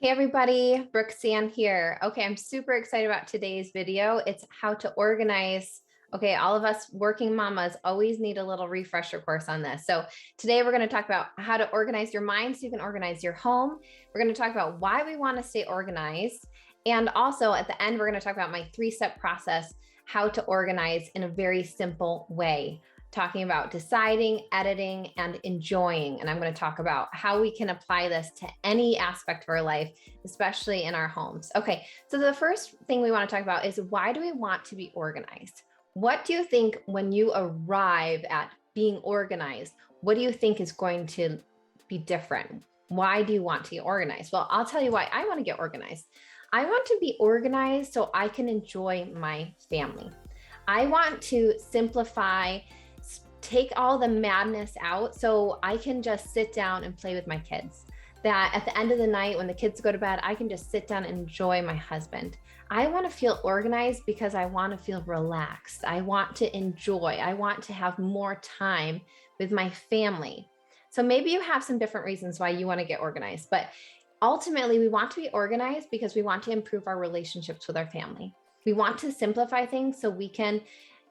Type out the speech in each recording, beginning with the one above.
Hey everybody, Brooke, Sann here. Okay, I'm super excited about today's video. It's how to organize. Okay, all of us working mamas always need a little refresher course on this. So today we're going to talk about how to organize your mind so you can organize your home. We're going to talk about why we want to stay organized. And also at the end, we're going to talk about my 3-step process, how to organize in a very simple way, talking about deciding, editing, and enjoying. And I'm going to talk about how we can apply this to any aspect of our life, especially in our homes. Okay, so the first thing we want to talk about is, why do we want to be organized? What do you think when you arrive at being organized? What do you think is going to be different? Why do you want to get organized? Well, I'll tell you why I want to get organized. I want to be organized so I can enjoy my family. I want to simplify, take all the madness out so I can just sit down and play with my kids. That at the end of the night, when the kids go to bed, I can just sit down and enjoy my husband. I want to feel organized because I want to feel relaxed. I want to enjoy. I want to have more time with my family. So maybe you have some different reasons why you want to get organized, but ultimately we want to be organized because we want to improve our relationships with our family. We want to simplify things so we can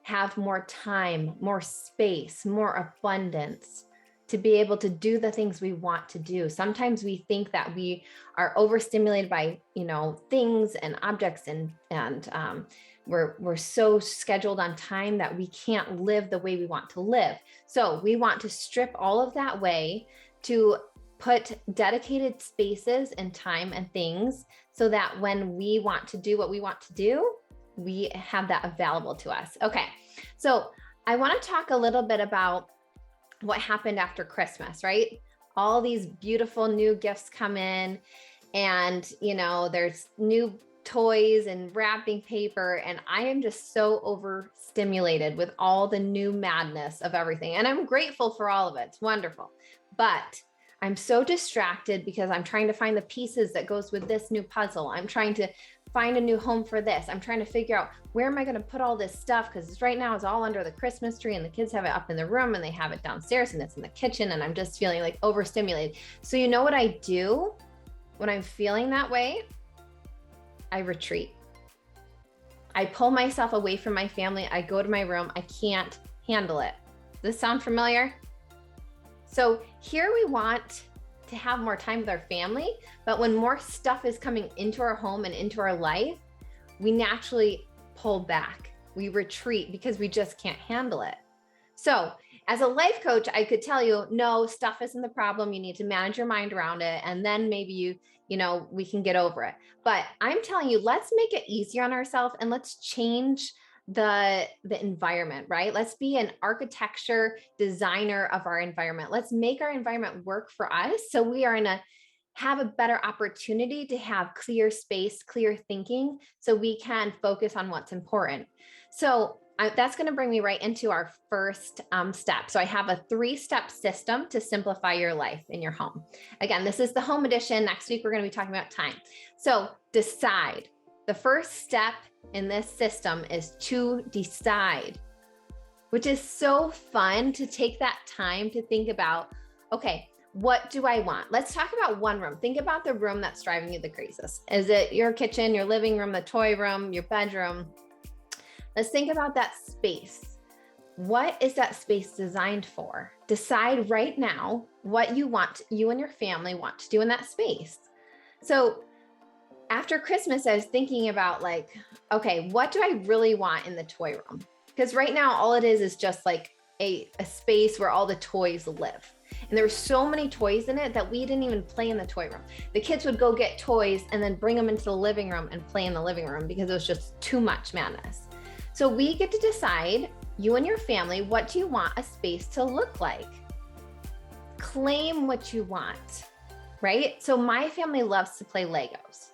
have more time, more space, more abundance to be able to do the things we want to do. Sometimes we think that we are overstimulated by, things and objects, and we're so scheduled on time that we can't live the way we want to live. So we want to strip all of that away to put dedicated spaces and time and things so that when we want to do what we want to do, we have that available to us. Okay, so I want to talk a little bit about what happened after Christmas, right? All these beautiful new gifts come in, and there's new toys and wrapping paper, and I am just so overstimulated with all the new madness of everything. And I'm grateful for all of it. It's wonderful. But I'm so distracted because I'm trying to find the pieces that goes with this new puzzle. I'm trying to find a new home for this. I'm trying to figure out, where am I going to put all this stuff? Because right now it's all under the Christmas tree, and the kids have it up in the room, and they have it downstairs, and it's in the kitchen, and I'm just feeling like overstimulated. So you know what I do when I'm feeling that way? I retreat. I pull myself away from my family. I go to my room. I can't handle it. Does this sound familiar? So here we want to have more time with our family, but when more stuff is coming into our home and into our life, we naturally pull back. We retreat because we just can't handle it. So as a life coach, I could tell you, no, stuff isn't the problem. You need to manage your mind around it. And then maybe we can get over it. But I'm telling you, let's make it easier on ourselves, and let's change the environment, right? Let's be an architecture designer of our environment. Let's make our environment work for us so we are have a better opportunity to have clear space, clear thinking, so we can focus on what's important. So that's going to bring me right into our first step. So I have a 3-step system to simplify your life in your home. Again, this is the home edition. Next week, we're going to be talking about time. So decide. The first step in this system is to decide, which is so fun to take that time to think about, okay, what do I want? Let's talk about one room. Think about the room that's driving you the craziest. Is it your kitchen, your living room, the toy room, your bedroom? Let's think about that space. What is that space designed for? Decide right now what you and your family want to do in that space. So after Christmas, I was thinking about okay, what do I really want in the toy room? Because right now, all it is just like a space where all the toys live. And there were so many toys in it that we didn't even play in the toy room. The kids would go get toys and then bring them into the living room and play in the living room because it was just too much madness. So we get to decide, you and your family, what do you want a space to look like? Claim what you want, right? So my family loves to play Legos.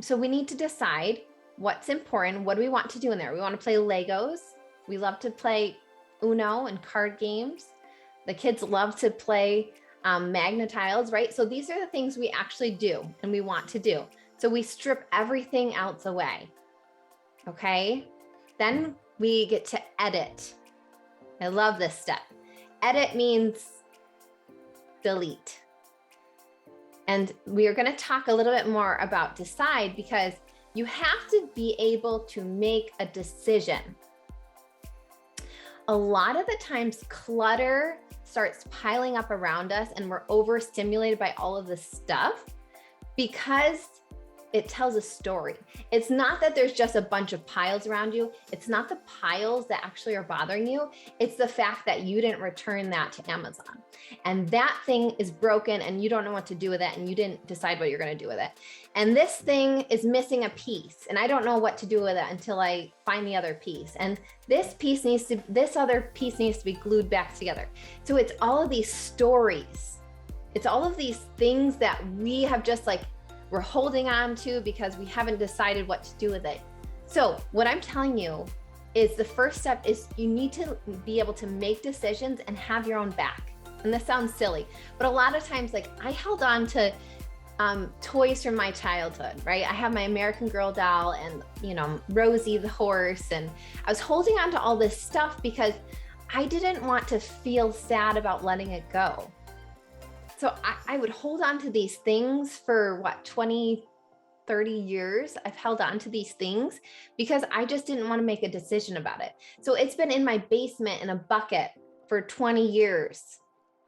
So we need to decide what's important. What do we want to do in there? We want to play Legos. We love to play Uno and card games. The kids love to play magnetiles, right? So these are the things we actually do and we want to do. So we strip everything else away. Okay. Then we get to edit. I love this step. Edit means delete. And we are going to talk a little bit more about decide, because you have to be able to make a decision. A lot of the times clutter starts piling up around us and we're overstimulated by all of this stuff because it tells a story. It's not that there's just a bunch of piles around you. It's not the piles that actually are bothering you. It's the fact that you didn't return that to Amazon. And that thing is broken and you don't know what to do with it, and you didn't decide what you're going to do with it. And this thing is missing a piece and I don't know what to do with it until I find the other piece. And this other piece needs to be glued back together. So it's all of these stories. It's all of these things that we have just like, we're holding on to because we haven't decided what to do with it. So what I'm telling you is the first step is you need to be able to make decisions and have your own back. And this sounds silly, but a lot of times, like I held on to toys from my childhood, right? I have my American Girl doll and, you know, Rosie the horse. And I was holding on to all this stuff because I didn't want to feel sad about letting it go. So I would hold on to these things for what, 20, 30 years. I've held on to these things because I just didn't want to make a decision about it. So it's been in my basement in a bucket for 20 years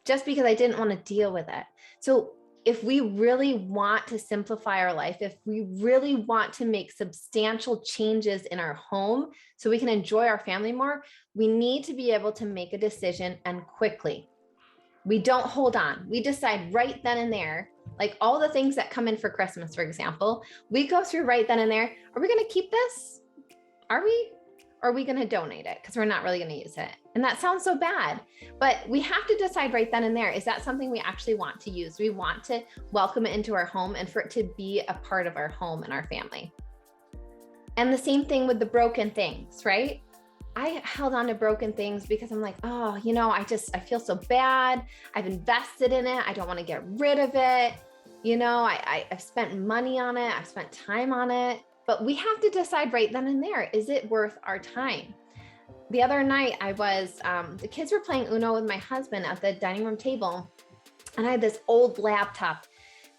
just because I didn't want to deal with it. So if we really want to simplify our life, if we really want to make substantial changes in our home so we can enjoy our family more, we need to be able to make a decision and quickly. We don't hold on. We decide right then and there, like all the things that come in for Christmas, for example, we go through right then and there. Are we going to keep this? Are we? Or are we going to donate it? Because we're not really going to use it. And that sounds so bad, but we have to decide right then and there. Is that something we actually want to use? We want to welcome it into our home and for it to be a part of our home and our family. And the same thing with the broken things, right? I held on to broken things because I'm like, oh, you know, I feel so bad. I've invested in it. I don't want to get rid of it. You know, I've spent money on it. I've spent time on it, but we have to decide right then and there. Is it worth our time? The other night the kids were playing Uno with my husband at the dining room table. And I had this old laptop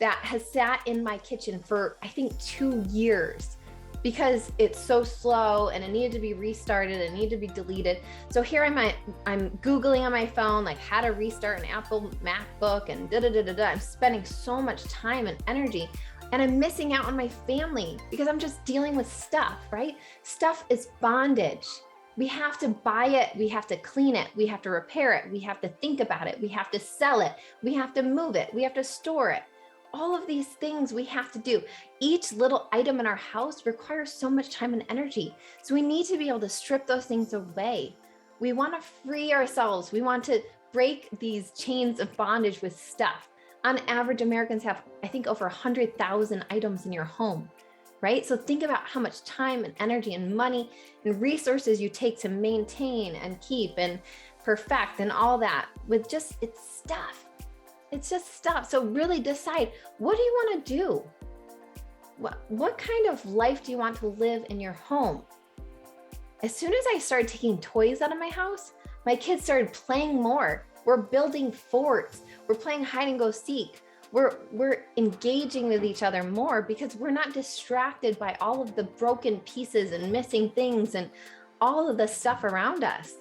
that has sat in my kitchen for, I think, 2 years. Because it's so slow and it needed to be restarted, it needed to be deleted. So here I'm Googling on my phone, like how to restart an Apple MacBook and da-da-da-da-da. I'm spending so much time and energy and I'm missing out on my family because I'm just dealing with stuff, right? Stuff is bondage. We have to buy it, we have to clean it, we have to repair it, we have to think about it, we have to sell it, we have to move it, we have to store it. All of these things we have to do. Each little item in our house requires so much time and energy. So we need to be able to strip those things away. We want to free ourselves. We want to break these chains of bondage with stuff. On average, Americans have, I think, over 100,000 items in your home, right? So think about how much time and energy and money and resources you take to maintain and keep and perfect and all that with just, it's stuff. It's just stuff. So really decide, what do you want to do? What kind of life do you want to live in your home? As soon as I started taking toys out of my house, my kids started playing more. We're building forts. We're playing hide and go seek. We're engaging with each other more because we're not distracted by all of the broken pieces and missing things and all of the stuff around us.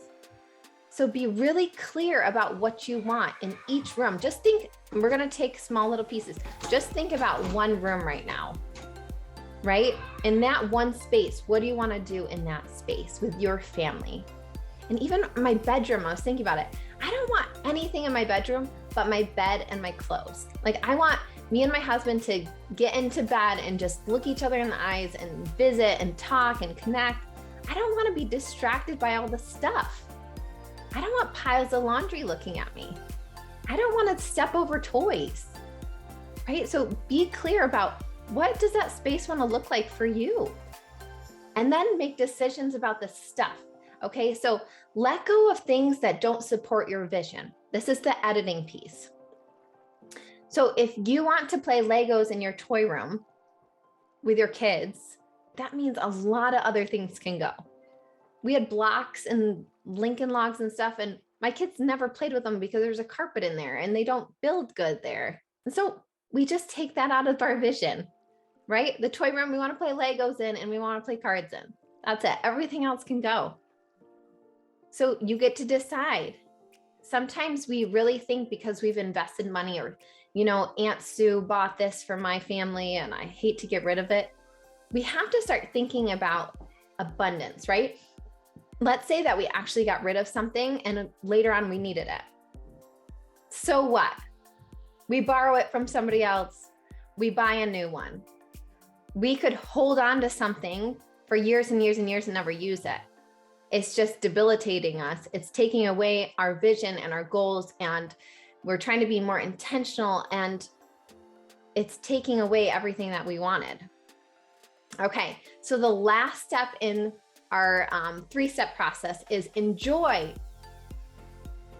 So be really clear about what you want in each room. Just think, we're going to take small little pieces. Just think about one room right now, right? In that one space, what do you want to do in that space with your family? And even my bedroom, I was thinking about it. I don't want anything in my bedroom but my bed and my clothes. Like I want me and my husband to get into bed and just look each other in the eyes and visit and talk and connect. I don't want to be distracted by all the stuff. I don't want piles of laundry looking at me. I don't want to step over toys, right? So be clear about what does that space want to look like for you? And then make decisions about the stuff, okay? So let go of things that don't support your vision. This is the editing piece. So if you want to play Legos in your toy room with your kids, that means a lot of other things can go. We had blocks and Lincoln logs and stuff, and my kids never played with them because there's a carpet in there and they don't build good there. And so we just take that out of our vision, right? The toy room, we want to play Legos in and we want to play cards in. That's it. Everything else can go. So you get to decide. Sometimes we really think because we've invested money or, Aunt Sue bought this for my family and I hate to get rid of it. We have to start thinking about abundance, right? Let's say that we actually got rid of something and later on we needed it. So what? We borrow it from somebody else. We buy a new one. We could hold on to something for years and years and years and never use it. It's just debilitating us. It's taking away our vision and our goals, and we're trying to be more intentional, and it's taking away everything that we wanted. Okay, so the last step in our 3-step process is enjoy.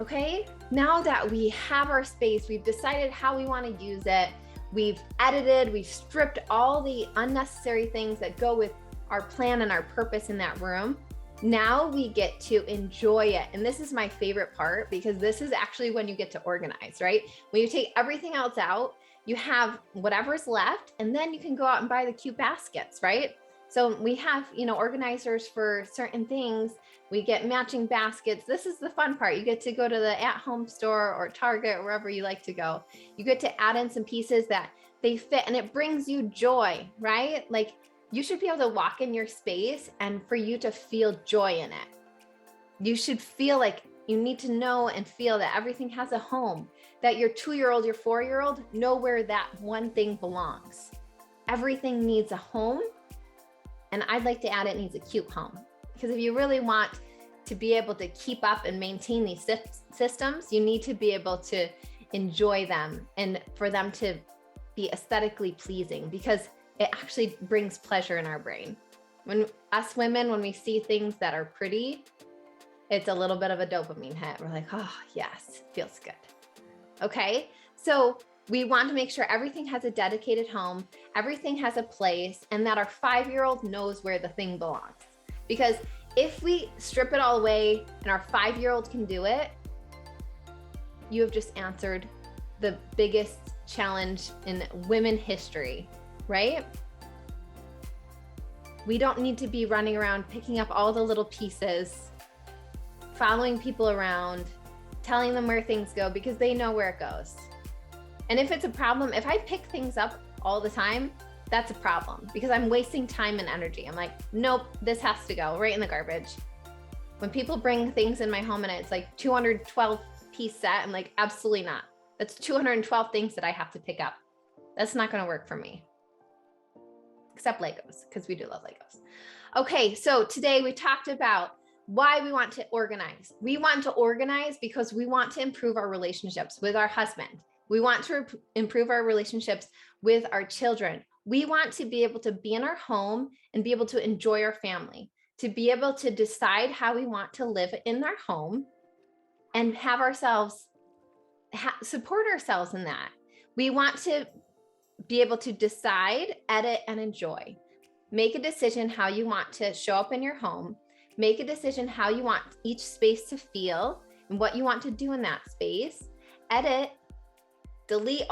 Okay, now that we have our space, we've decided how we want to use it, we've edited, we've stripped all the unnecessary things that go with our plan and our purpose in that room. Now we get to enjoy it. And this is my favorite part because this is actually when you get to organize, right? When you take everything else out, you have whatever's left, and then you can go out and buy the cute baskets, right? So we have, organizers for certain things. We get matching baskets. This is the fun part. You get to go to the at-home store or Target or wherever you like to go. You get to add in some pieces that they fit, and it brings you joy, right? Like, you should be able to walk in your space and for you to feel joy in it. You should feel like you need to know and feel that everything has a home, that your 2-year-old, your 4-year-old know where that one thing belongs. Everything needs a home. And I'd like to add, it needs a cute home. Because if you really want to be able to keep up and maintain these systems, you need to be able to enjoy them and for them to be aesthetically pleasing, because it actually brings pleasure in our brain. When us women, when we see things that are pretty, it's a little bit of a dopamine hit. We're like, oh yes, feels good. Okay, so we want to make sure everything has a dedicated home, everything has a place, and that our 5-year-old knows where the thing belongs. Because if we strip it all away and our 5-year-old can do it, you have just answered the biggest challenge in women history, right? We don't need to be running around picking up all the little pieces, following people around, telling them where things go, because they know where it goes. And if it's a problem, if I pick things up all the time, that's a problem because I'm wasting time and energy. I'm like, nope, this has to go right in the garbage. When people bring things in my home and it's like 212 piece set, I'm like, absolutely not. That's 212 things that I have to pick up. That's not going to work for me. Except Legos, because we do love Legos. Okay, so today we talked about why we want to organize. We want to organize because we want to improve our relationships with our husband. We want to improve our relationships with our children. We want to be able to be in our home and be able to enjoy our family, to be able to decide how we want to live in our home and have ourselves support ourselves in that. We want to be able to decide, edit, and enjoy. Make a decision how you want to show up in your home. Make a decision how you want each space to feel and what you want to do in that space. Edit, delete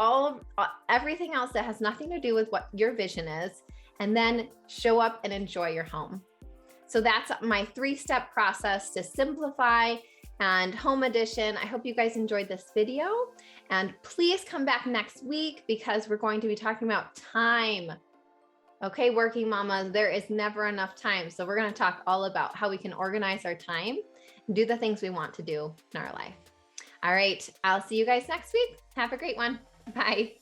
everything else that has nothing to do with what your vision is, and then show up and enjoy your home. So that's my 3-step process to simplify and home edition. I hope you guys enjoyed this video, and please come back next week because we're going to be talking about time. Okay, working mamas, there is never enough time. So we're going to talk all about how we can organize our time and do the things we want to do in our life. All right, I'll see you guys next week. Have a great one. Bye.